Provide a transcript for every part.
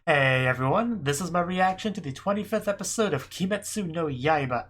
Hey everyone, this is my reaction to the 25th episode of Kimetsu no Yaiba.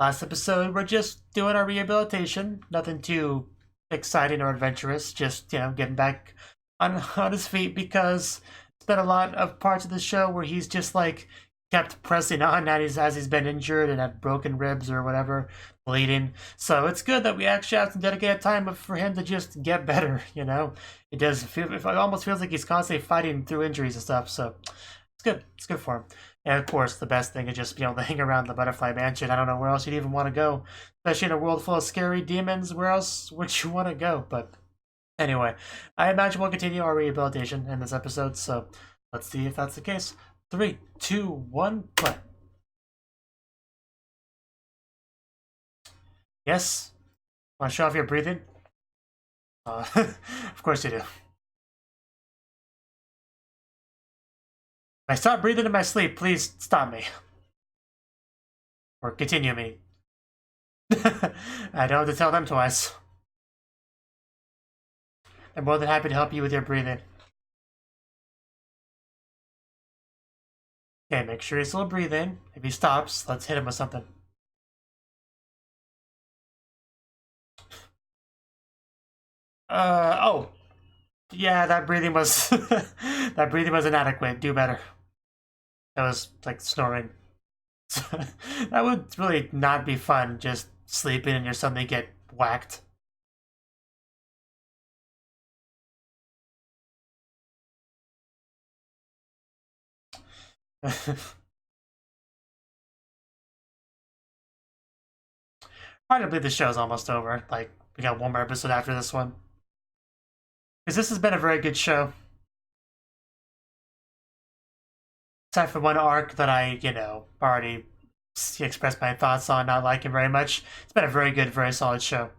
Last episode, we're just doing our rehabilitation, nothing too exciting or adventurous, just, getting back on his feet because it's been a lot of parts of the show where he's just like kept pressing on as he's been injured and had broken ribs or whatever, bleeding. So it's good that we actually have some dedicated time for him to just get better. It does feel, it almost feels like he's constantly fighting through injuries and stuff, so it's good. It's good for him. And of course, the best thing is just being able to hang around the Butterfly Mansion. I don't know where else you'd even want to go, especially in a world full of scary demons. Where else would you want to go? But anyway, I imagine we'll continue our rehabilitation in this episode, so let's see if that's the case. 3, 2, 1, play. Yes? Want to show off your breathing? Of course you do. If I stop breathing in my sleep, please stop me. Or continue me. I don't have to tell them twice. I'm more than happy to help you with your breathing. Okay, make sure he's still breathing. If he stops, let's hit him with something. Oh. Yeah, that breathing was that breathing was inadequate. Do better. That was like snoring. That would really not be fun, just sleeping and you're suddenly get whacked. Hard to believe the show's almost over. Like, we got one more episode after this one. Because this has been a very good show. Aside from one arc that I, already expressed my thoughts on not liking very much. It's been a very good, very solid show.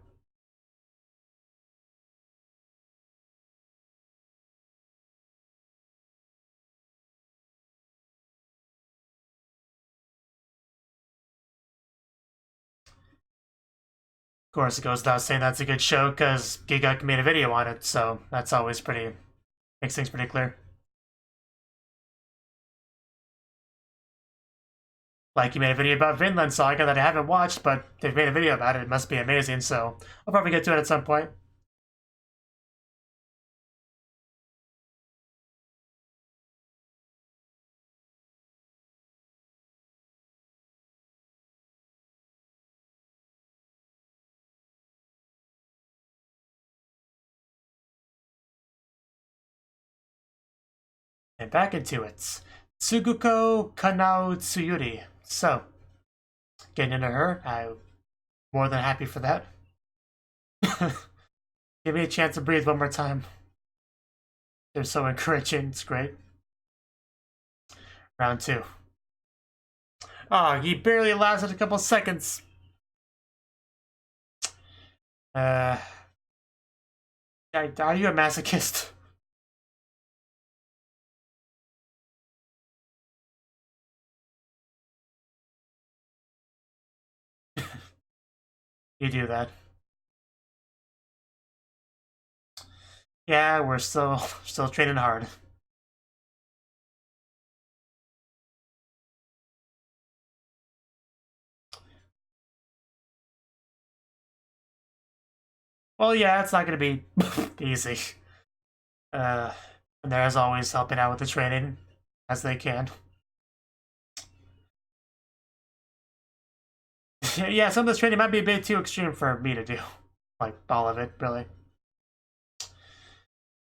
Of course, it goes without saying that's a good show because Giga made a video on it, so that's always makes things pretty clear. Like, you made a video about Vinland Saga that I haven't watched, but they've made a video about it. It must be amazing, so I'll probably get to it at some point. And back into it. Tsuguko Kanao Tsuyuri. So, getting into her, I'm more than happy for that. Give me a chance to breathe one more time. They're so encouraging, it's great. Round 2. Oh, he barely lasted a couple seconds. Are you a masochist? You do that. Yeah, we're still training hard. Well, yeah, it's not gonna be easy. And they're as always helping out with the training as they can. Yeah, some of this training might be a bit too extreme for me to do. Like, all of it, really.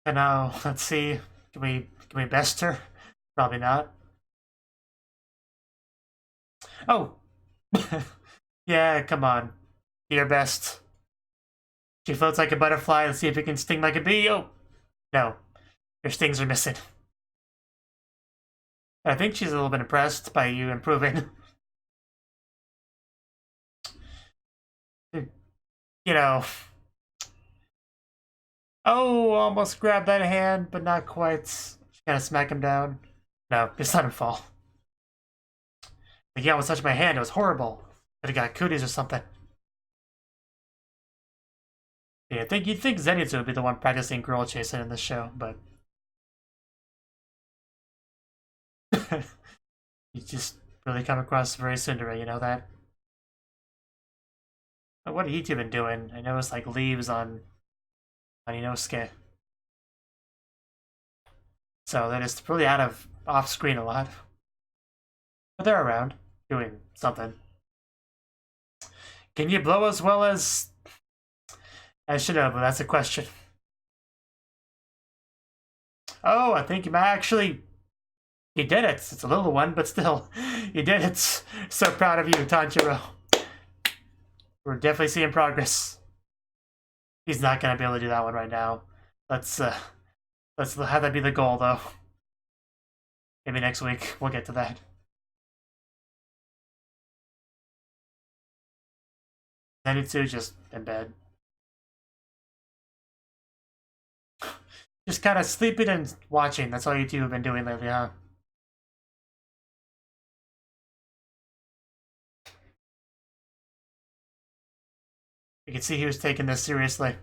And now, let's see. Can we best her? Probably not. Oh! Yeah, come on. Do your best. She floats like a butterfly. Let's see if it can sting like a bee. Oh! No. Your stings are missing. I think she's a little bit impressed by you improving. You know. Oh, almost grabbed that hand, but not quite. Just kind of smack him down. No, just let him fall. Like, yeah, almost touched my hand. It was horrible. Could have got cooties or something. Yeah, you'd think Zenitsu would be the one practicing girl chasing in this show, but You just really come across very Cinderella, you know that? But what have you two been doing? I noticed like leaves on Inosuke. So they're just really off screen a lot. But they're around, doing something. Can you blow as well as Shinobu? That's a question. Oh, I think you might actually... You did it. It's a little one, but still. You did it. So proud of you, Tanjiro. We're definitely seeing progress. He's not going to be able to do that one right now. Let's have that be the goal, though. Maybe next week. We'll get to that. Zenitsu just in bed. Just kind of sleeping and watching. That's all you two have been doing lately, huh? You can see he was taking this seriously.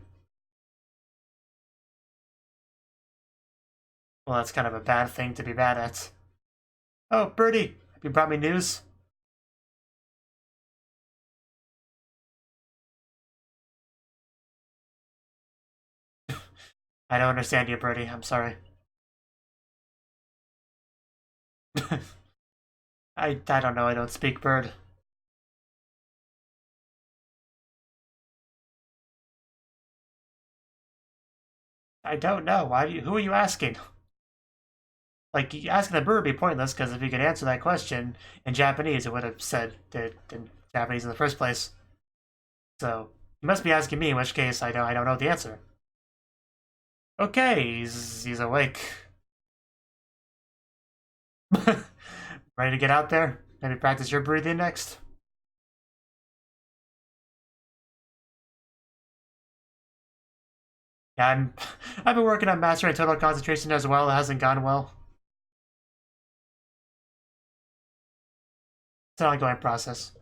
Well, that's kind of a bad thing to be bad at. Oh, Birdie, have you brought me news? I don't understand you, Birdie. I'm sorry. I don't know. I don't speak bird. I don't know. Who are you asking? Like, asking the bird would be pointless, because if you could answer that question in Japanese, it would have said it in Japanese in the first place. So, you must be asking me, in which case I don't know the answer. Okay, he's awake. Ready to get out there? Maybe practice your breathing next? Yeah, I've been working on mastering total concentration as well. It hasn't gone well. It's an ongoing process.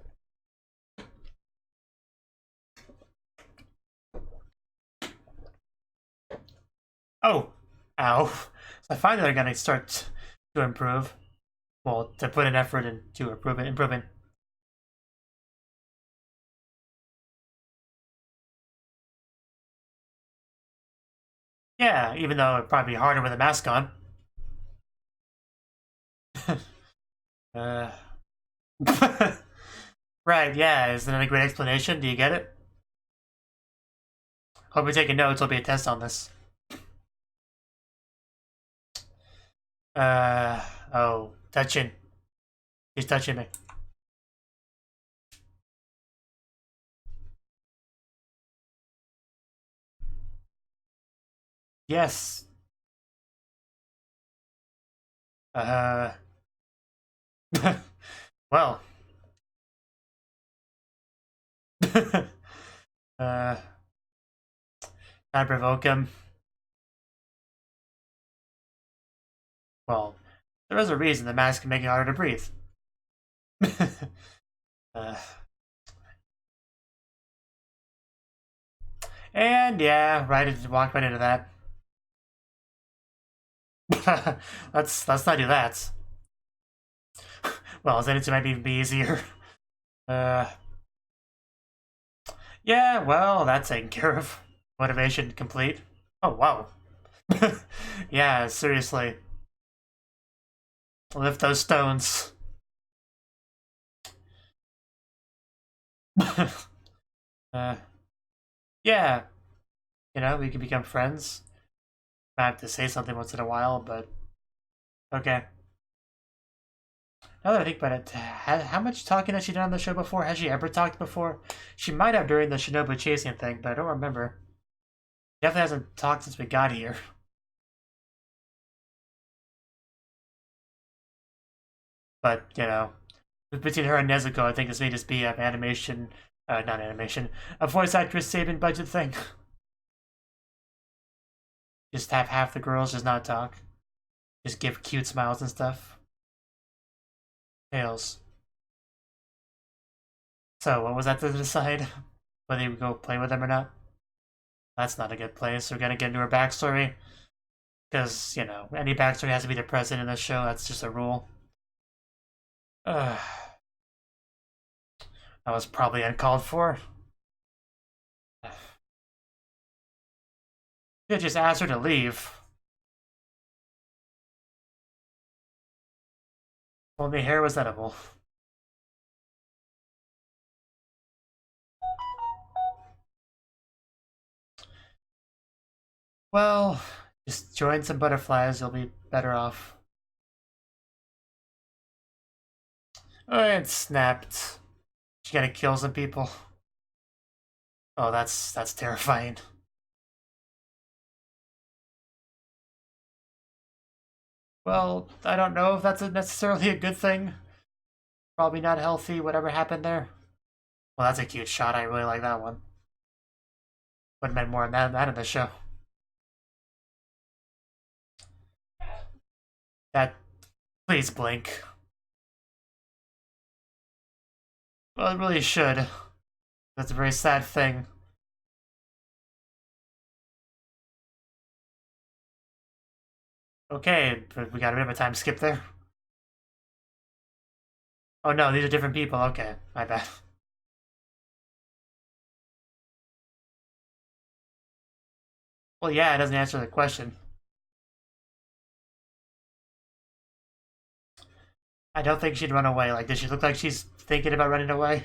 Oh! Ow. So I find that they're gonna start to improve. Well, to put an effort into improving. Yeah, even though it'd probably be harder with a mask on. uh... Right, yeah, isn't that a great explanation? Do you get it? Hope you're taking notes, there'll be a test on this. Oh, touching. He's touching me. Yes. Well. Can I provoke him? Well, there is a reason the mask can make it harder to breathe. And yeah, walk right into that. let's not do that. Well, Zenitsu might even be easier. Yeah, well, that's taken care of. Motivation complete. Oh, wow. Yeah, seriously. Lift those stones. Yeah. You know, we can become friends. I have to say something once in a while, but... Okay. Now that I think about it, how much talking has she done on the show before? Has she ever talked before? She might have during the Shinobu chasing thing, but I don't remember. Definitely hasn't talked since we got here. But, you know, between her and Nezuko, I think this may just be an animation, not animation, a voice actress saving budget thing. Just have half the girls just not talk. Just give cute smiles and stuff. Tails. So, what was that to decide? Whether you would go play with them or not? That's not a good place. We're gonna get into her backstory. Because, you know, any backstory has to be the present in this show. That's just a rule. That was probably uncalled for. You just asked her to leave. Only hair was edible. Well, just join some butterflies, you'll be better off. Oh, it snapped. She gotta kill some people. Oh, that's terrifying. Well, I don't know if that's necessarily a good thing. Probably not healthy, whatever happened there. Well, that's a cute shot. I really like that one. Would've been more than that in the show. That... Please blink. Well, it really should. That's a very sad thing. Okay, but we got a bit of a time skip there. Oh no, these are different people. Okay, my bad. Well, yeah, it doesn't answer the question. I don't think she'd run away. Like, does she look like she's thinking about running away?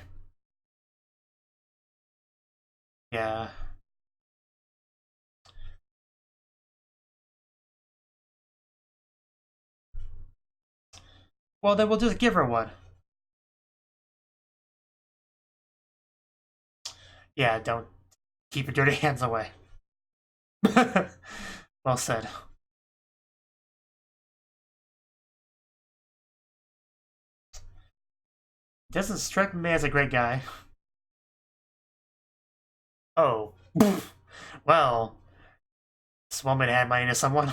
Yeah. Well, then we'll just give her one. Yeah, don't keep your dirty hands away. Well said. Doesn't strike me as a great guy. Oh. Well, just want me to add money to someone.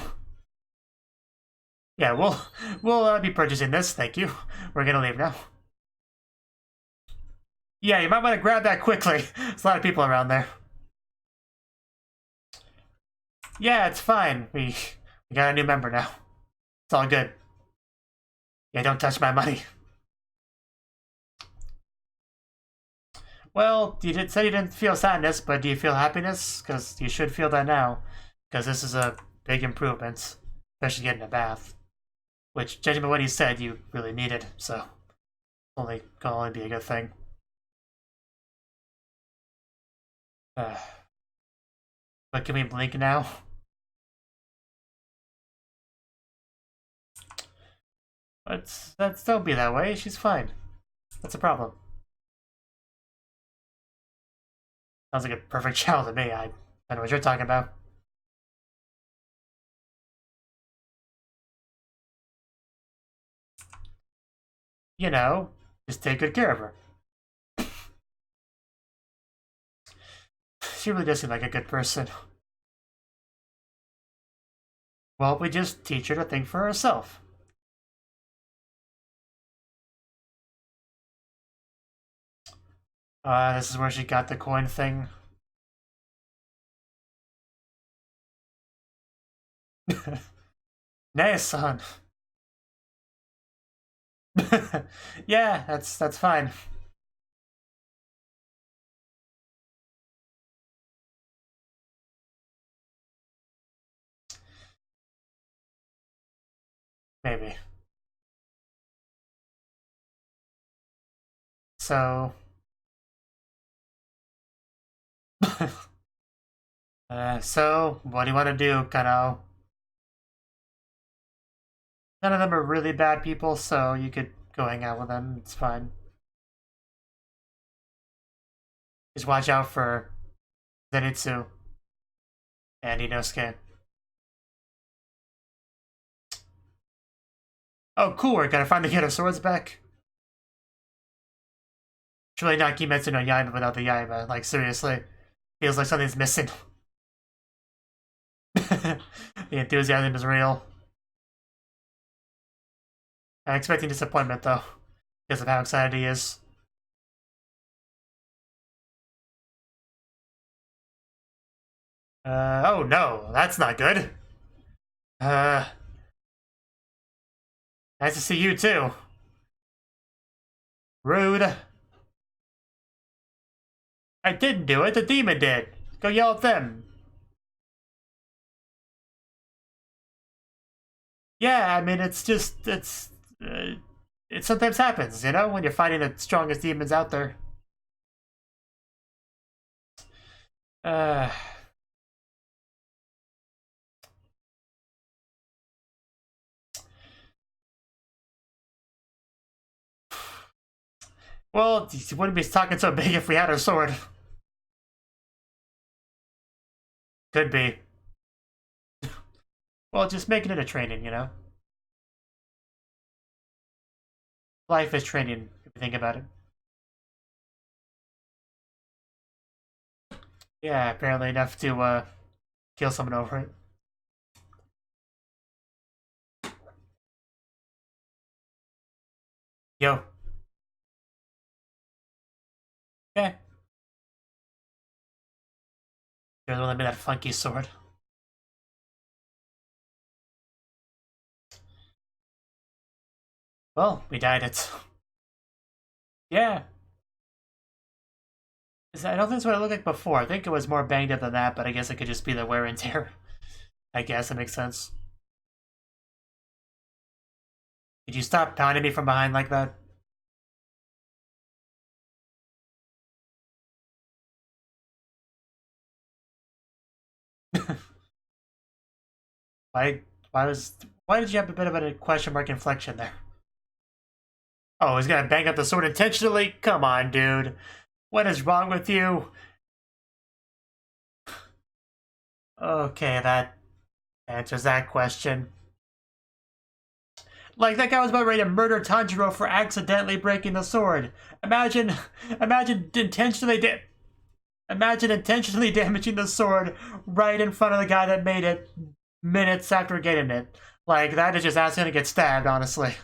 Yeah, we'll be purchasing this. Thank you. We're gonna leave now. Yeah, you might want to grab that quickly. There's a lot of people around there. Yeah, it's fine. We got a new member now. It's all good. Yeah, don't touch my money. Well, you said you didn't feel sadness, but do you feel happiness? Because you should feel that now. Because this is a big improvement. Especially getting a bath. Which, judging by what he said, you really needed. So, can only be a good thing. But can we blink now? Don't be that way. She's fine. What's the problem? Sounds like a perfect child to me. I don't know what you're talking about. You know, just take good care of her. She really does seem like a good person. Well, we just teach her to think for herself. This is where she got the coin thing. Nay-san. Yeah, that's fine. Maybe. So... so, what do you want to do, Kano? None of them are really bad people, so you could go hang out with them. It's fine. Just watch out for Zenitsu and Inosuke. Oh, cool, we're gonna finally get our swords back. It's really not Kimetsu no Yaiba without the Yaiba. Like, seriously. Feels like something's missing. The enthusiasm is real. I'm expecting disappointment, though, because of how excited he is. Oh no, that's not good. Nice to see you, too. Rude. I didn't do it, the demon did. Go yell at them. Yeah, I mean, it's just, it sometimes happens, you know, when you're fighting the strongest demons out there. Uh, well, you wouldn't be talking so big if we had our sword. Could be. Well, just making it a training, you know? Life is training, if you think about it. Yeah, apparently enough to, kill someone over it. Yo. Okay. You're the one that made that funky sword. Well, we dyed it. Yeah. I don't think that's what it looked like before. I think it was more banged up than that, but I guess it could just be the wear and tear. I guess it makes sense. Could you stop pounding me from behind like that? Why why did you have a bit of a question mark inflection there? Oh, he's gonna bang up the sword intentionally? Come on, dude. What is wrong with you? Okay, that answers that question. Like, that guy was about ready to murder Tanjiro for accidentally breaking the sword. Imagine intentionally damaging the sword right in front of the guy that made it minutes after getting it. Like, that is just asking to get stabbed, honestly.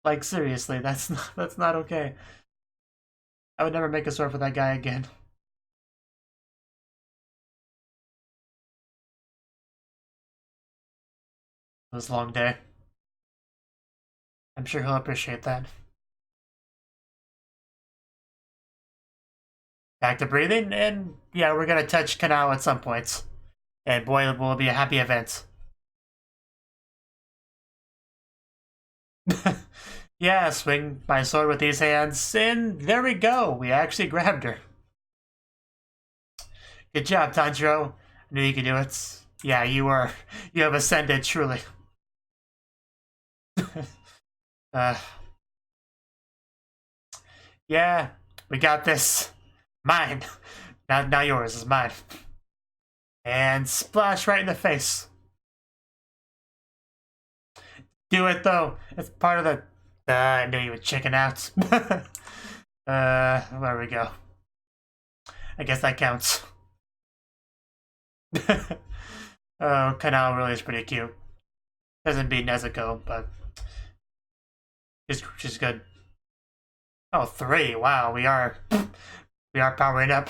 Like, seriously, that's not okay. I would never make a sword for that guy again. It was a long day. I'm sure he'll appreciate that. Back to breathing, and yeah, we're gonna touch Kanao at some points. And boy, it will be a happy event. Yeah, swing my sword with these hands, and there we go. We actually grabbed her. Good job, Tanjiro. I knew you could do it. Yeah, you have ascended, truly. uh, yeah, we got this. Mine. Now yours is mine. And splash right in the face. Do it, though. It's part of the... I knew you would chicken out. There we go. I guess that counts. Oh, Kanao really is pretty cute. Doesn't beat Nezuko, but she's good. Oh, 3. Wow, we are powering up.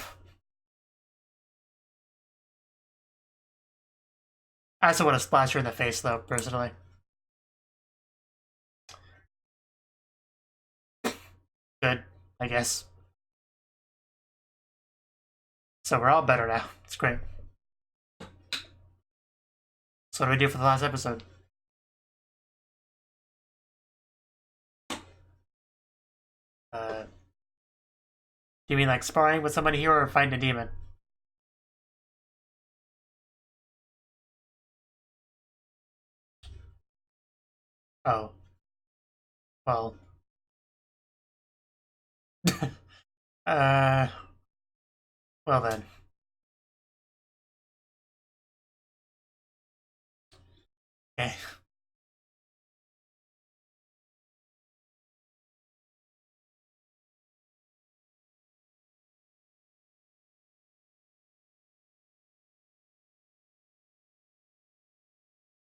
I also want to splash her in the face, though, personally. Good, I guess. So we're all better now. It's great. So what do we do for the last episode? Do you mean like sparring with somebody here or fighting a demon? Oh. Well. uh... Well then. Okay.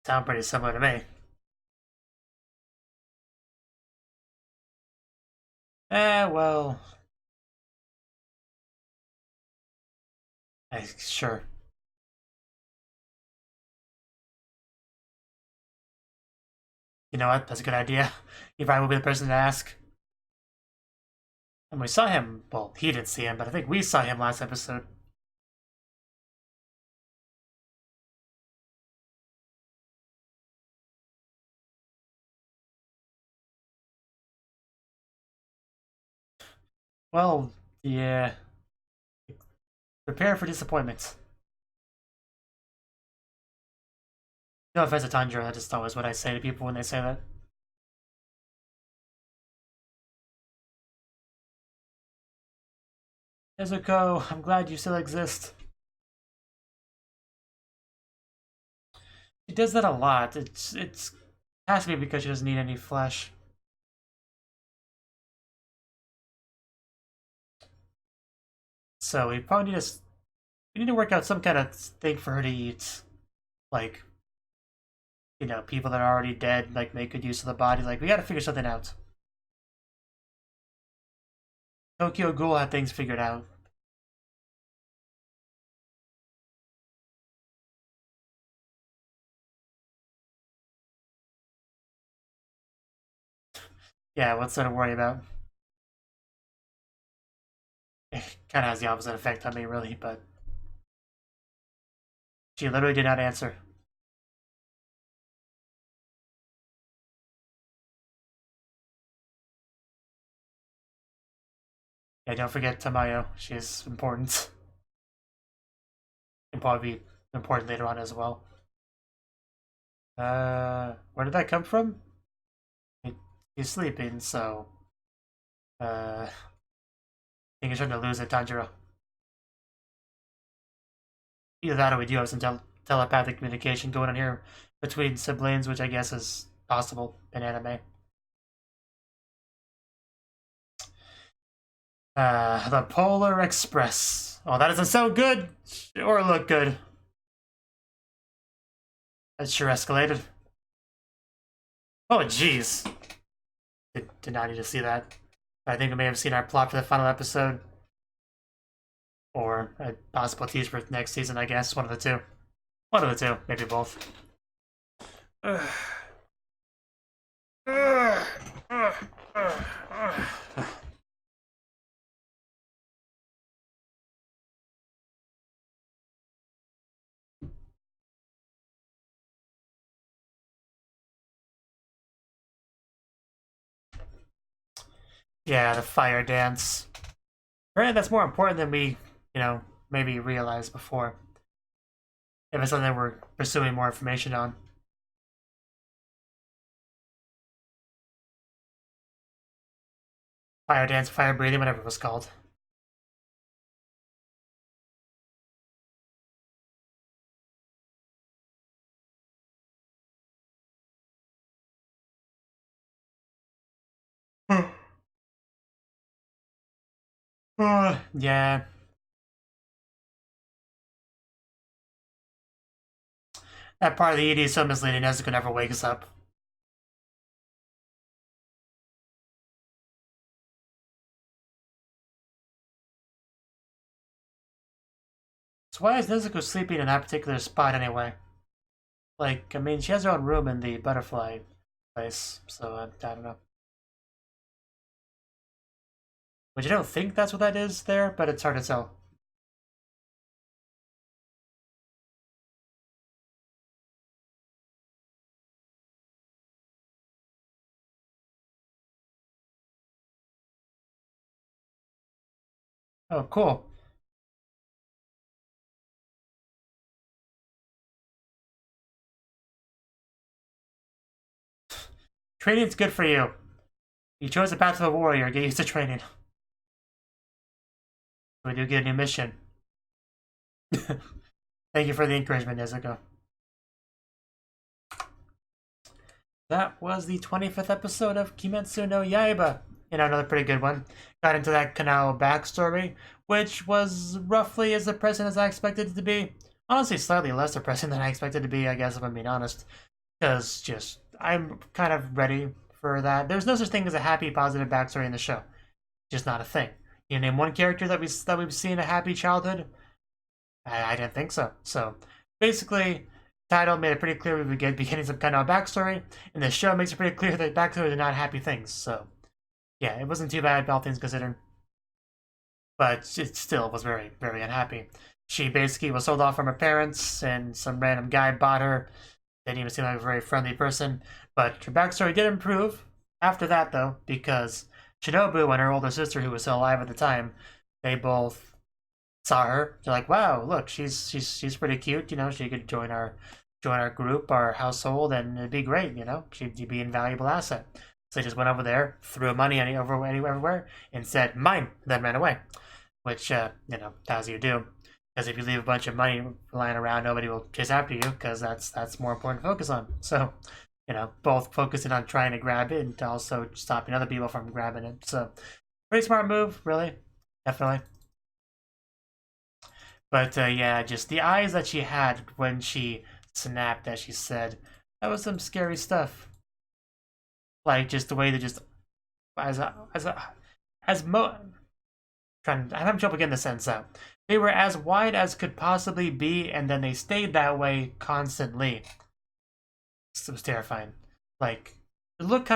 Sound pretty similar to me. Well... Sure. You know what? That's a good idea. You probably will be the person to ask. And we saw him, well, he didn't see him, but I think we saw him last episode. Well, yeah. Prepare for disappointment. No offense to Tanjiro, that's just always what I say to people when they say that. Nezuko, I'm glad you still exist. She does that a lot. It has to be because she doesn't need any flesh. So we probably need to work out some kind of thing for her to eat. Like, you know, people that are already dead, like, make good use of the body. Like, we gotta figure something out. Tokyo Ghoul had things figured out. Yeah, what's there to worry about? It kind of has the opposite effect on me, really, but... She literally did not answer. Yeah, don't forget Tamayo. She's important. And probably be important later on as well. Where did that come from? He's sleeping, so... I think you're trying to lose it, Tanjiro. Either that or we do have some telepathic communication going on here between siblings, which I guess is possible in anime. The Polar Express. Oh, that doesn't sound good or look good. That sure escalated. Oh, jeez. Did not need to see that. I think we may have seen our plot for the final episode. Or a possible tease for next season, I guess. One of the two. One of the two. Maybe both. Yeah, the fire dance. Right, that's more important than we, you know, maybe realized before. If it's something we're pursuing more information on. Fire dance, fire breathing, whatever it was called. Yeah. That part of the ED is so misleading. Nezuko never wakes up. So why is Nezuko sleeping in that particular spot anyway? Like, I mean, she has her own room in the butterfly place, so I don't know. But you don't think that's what that is there, but it's hard to tell. Oh, cool. Training's good for you. You chose the path of a warrior. Get used to training. We do get a new mission. Thank you for the encouragement, Nezuko. That was the 25th episode of Kimetsu no Yaiba. You know, another pretty good one. Got into that Kanao backstory, which was roughly as depressing as I expected it to be. Honestly, slightly less depressing than I expected it to be, I guess, if I'm being honest. Because just, I'm kind of ready for that. There's no such thing as a happy, positive backstory in the show. Just not a thing. You name one character that we've seen a happy childhood? I didn't think so. So, basically, title made it pretty clear we would be getting some kind of backstory, and the show makes it pretty clear that backstories are not happy things. So, yeah, it wasn't too bad, all things considered. But it still was very, very unhappy. She basically was sold off from her parents, and some random guy bought her. Didn't even seem like a very friendly person. But her backstory did improve after that, though, because Shinobu and her older sister, who was still alive at the time, they both saw her. They're like, "Wow, look, she's pretty cute. You know, she could join our group, our household, and it'd be great. You know, she'd be an invaluable asset." So they just went over there, threw money everywhere, and said, "Mine," then ran away. Which, you know, as you do. Because if you leave a bunch of money lying around, nobody will chase after you, because that's more important to focus on. So, you know, both focusing on trying to grab it and also stopping other people from grabbing it. So, pretty smart move, really. Definitely. But, yeah, just the eyes that she had when she snapped, as she said, that was some scary stuff. Like, just the way that just, as I'm having trouble getting the sense out. They were as wide as could possibly be, and then they stayed that way constantly. It was terrifying. Like, it looked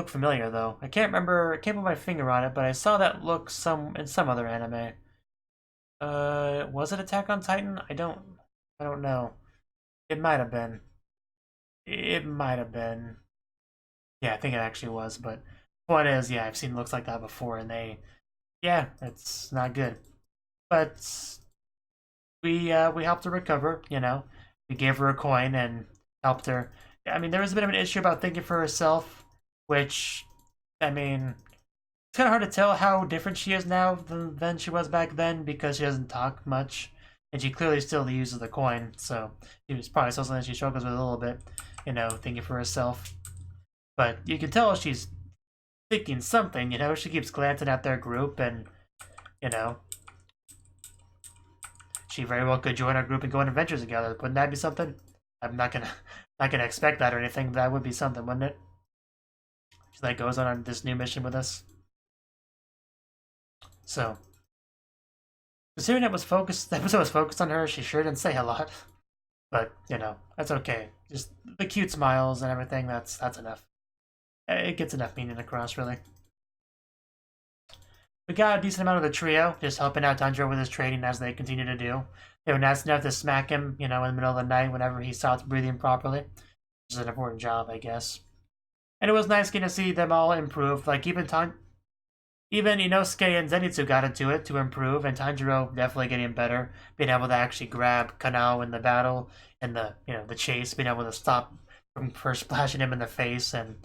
familiar though. I can't put my finger on it, but I saw that look in some other anime. Was it Attack on Titan? I don't know. It might have been. It might have been. Yeah, I think it actually was, but point is, yeah, I've seen looks like that before, and yeah, it's not good. But we helped her recover, you know. We gave her a coin and helped her. I mean, there was a bit of an issue about thinking for herself, which, I mean, it's kind of hard to tell how different she is now than she was back then, because she doesn't talk much, and she clearly still uses the coin, so it was probably still something she struggles with a little bit, you know, thinking for herself. But you can tell she's thinking something, you know. She keeps glancing at their group, and, you know, she very well could join our group and go on adventures together. Wouldn't that be something? I'm not gonna expect that or anything, but that would be something, wouldn't it? She like goes on this new mission with us. So, considering the episode was focused on her, she sure didn't say a lot. But you know, that's okay. Just the cute smiles and everything. That's enough. It gets enough meaning across, really. We got a decent amount of the trio, just helping out Tanjiro with his training as they continue to do. They were nice enough to smack him, you know, in the middle of the night whenever he stopped breathing properly. Which is an important job, I guess. And it was nice getting to see them all improve. Like, even Inosuke and Zenitsu got into it to improve, and Tanjiro definitely getting better, being able to actually grab Kanao in the battle, and the chase, being able to stop from first splashing him in the face, and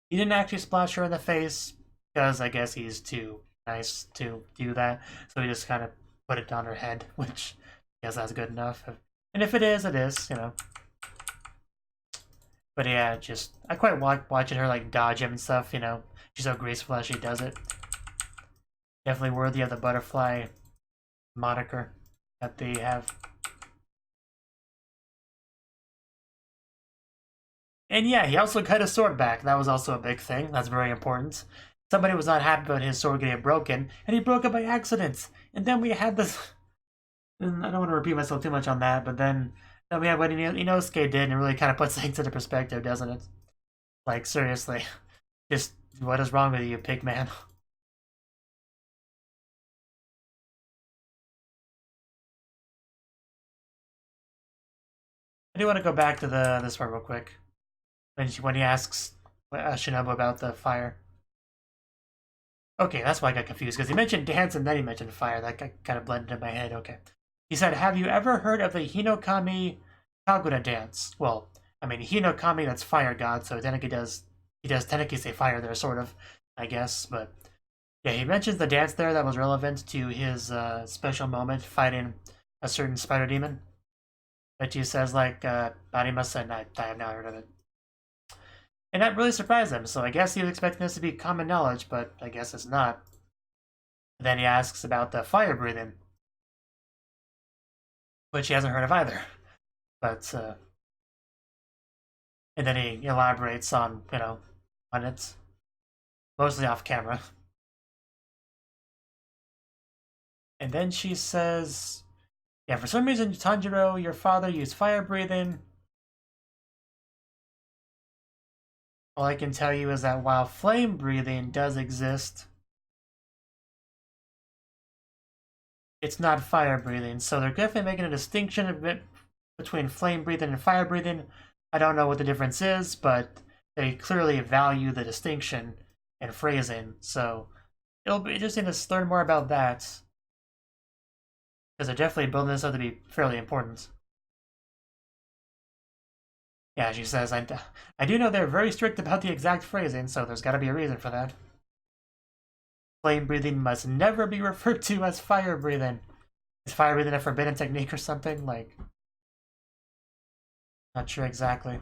he didn't actually splash her in the face, because I guess he's too nice to do that, so he just kind of put it on her head, which I guess that's good enough. And if it is, it is, you know. But yeah, just, I quite like watching her, like, dodge him and stuff, you know. She's so graceful as she does it. Definitely worthy of the butterfly moniker that they have. And yeah, he also got his sword back. That was also a big thing. That's very important. Somebody was not happy about his sword getting broken, and he broke it by accident. And then we had this... I don't want to repeat myself too much on that, but then we had what Inosuke did, and it really kind of puts things into perspective, doesn't it? Like, seriously. Just, what is wrong with you, pig man? I do want to go back to this part real quick. When he asks Shinobu about the fire. Okay, that's why I got confused, because he mentioned dance and then he mentioned fire. That kind of blended in my head. Okay. He said, have you ever heard of the Hinokami Kagura dance? Well, I mean, Hinokami, that's fire god, so he does technically say fire there, sort of, I guess. But yeah, he mentions the dance there that was relevant to his special moment fighting a certain spider demon. But he says, like, Barimasa, and I have not heard of it. And that really surprised him, so I guess he was expecting this to be common knowledge, but I guess it's not. And then he asks about the fire breathing, which he hasn't heard of either. But, and then he elaborates on, on it, mostly off camera. And then she says, yeah, for some reason, Tanjiro, your father, used fire breathing. All I can tell you is that while flame breathing does exist, it's not fire breathing. So they're definitely making a distinction a bit between flame breathing and fire breathing. I don't know what the difference is, but they clearly value the distinction and phrasing. So it'll be interesting to learn more about that, because they're definitely building this up to be fairly important. Yeah, she says, I do know they're very strict about the exact phrasing, so there's gotta be a reason for that. Flame breathing must never be referred to as fire breathing. Is fire breathing a forbidden technique or something? Like, not sure exactly.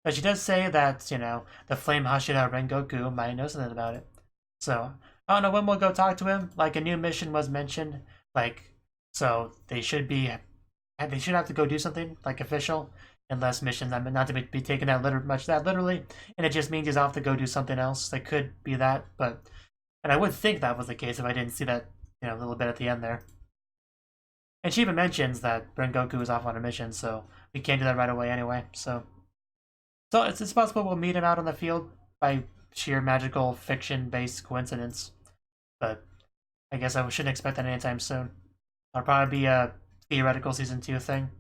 But she does say that, you know, the Flame Hashira Rengoku might know something about it. So, I don't know when we'll go talk to him. Like, a new mission was mentioned. Like, so they should have to go do something, like, official. Unless missions, not to be taken that literally. And it just means he's off to go do something else. That could be that, but... And I would think that was the case if I didn't see that, you know, a little bit at the end there. And she even mentions that Rengoku is off on a mission, so we can't do that right away anyway, so... So it's possible we'll meet him out on the field by sheer magical fiction-based coincidence. But I guess I shouldn't expect that anytime soon. It'll probably be a theoretical Season 2 thing.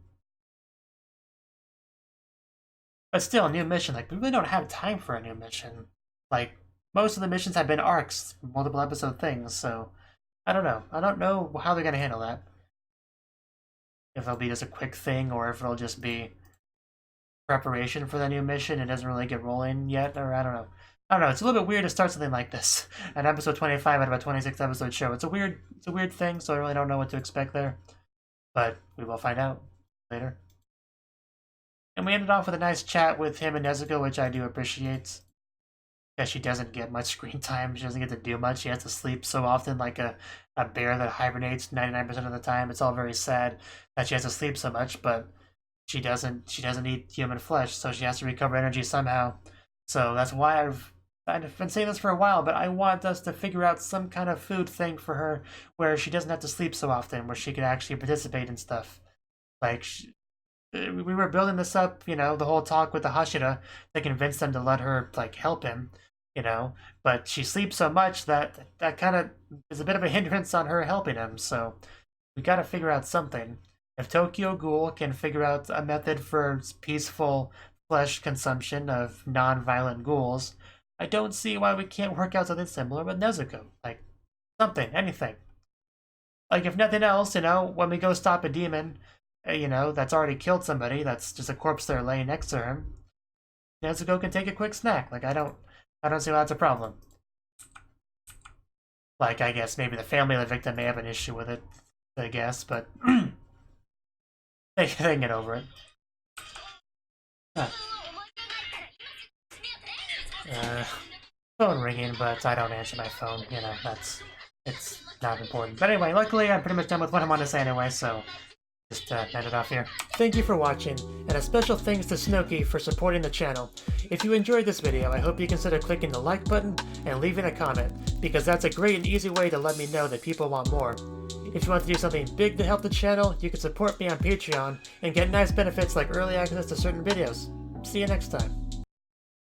But still, a new mission, like, we really don't have time for a new mission. Like, most of the missions have been arcs, multiple episode things, so... I don't know. I don't know how they're gonna handle that. If it'll be just a quick thing, or if it'll just be preparation for the new mission, it doesn't really get rolling yet, or I don't know. I don't know, it's a little bit weird to start something like this. An episode 25 out of a 26 episode show. It's a weird thing, so I really don't know what to expect there. But we will find out later. And we ended off with a nice chat with him and Nezuko, which I do appreciate. Because she doesn't get much screen time, she doesn't get to do much, she has to sleep so often like a bear that hibernates 99% of the time. It's all very sad that she has to sleep so much, but she doesn't eat human flesh, so she has to recover energy somehow. So that's why I've been saying this for a while, but I want us to figure out some kind of food thing for her where she doesn't have to sleep so often, where she can actually participate in stuff. Like, we were building this up, you know, the whole talk with the Hashira to convince them to let her, like, help him, you know, but she sleeps so much that kind of is a bit of a hindrance on her helping him, so we gotta figure out something. If Tokyo Ghoul can figure out a method for peaceful flesh consumption of non-violent ghouls, I don't see why we can't work out something similar with Nezuko. Like, something, anything. Like, if nothing else, you know, when we go stop a demon, you know, that's already killed somebody, that's just a corpse there laying next to him, Nezuko can take a quick snack. Like, I don't see why that's a problem. Like, I guess maybe the family of the victim may have an issue with it, I guess, but they can get over it. Phone ringing, but I don't answer my phone, you know, it's not important. But anyway, luckily I'm pretty much done with what I'm on to say anyway, so just end it off here. Thank you for watching, and a special thanks to Cnouki for supporting the channel. If you enjoyed this video, I hope you consider clicking the like button and leaving a comment, because that's a great and easy way to let me know that people want more. If you want to do something big to help the channel, you can support me on Patreon and get nice benefits like early access to certain videos. See you next time.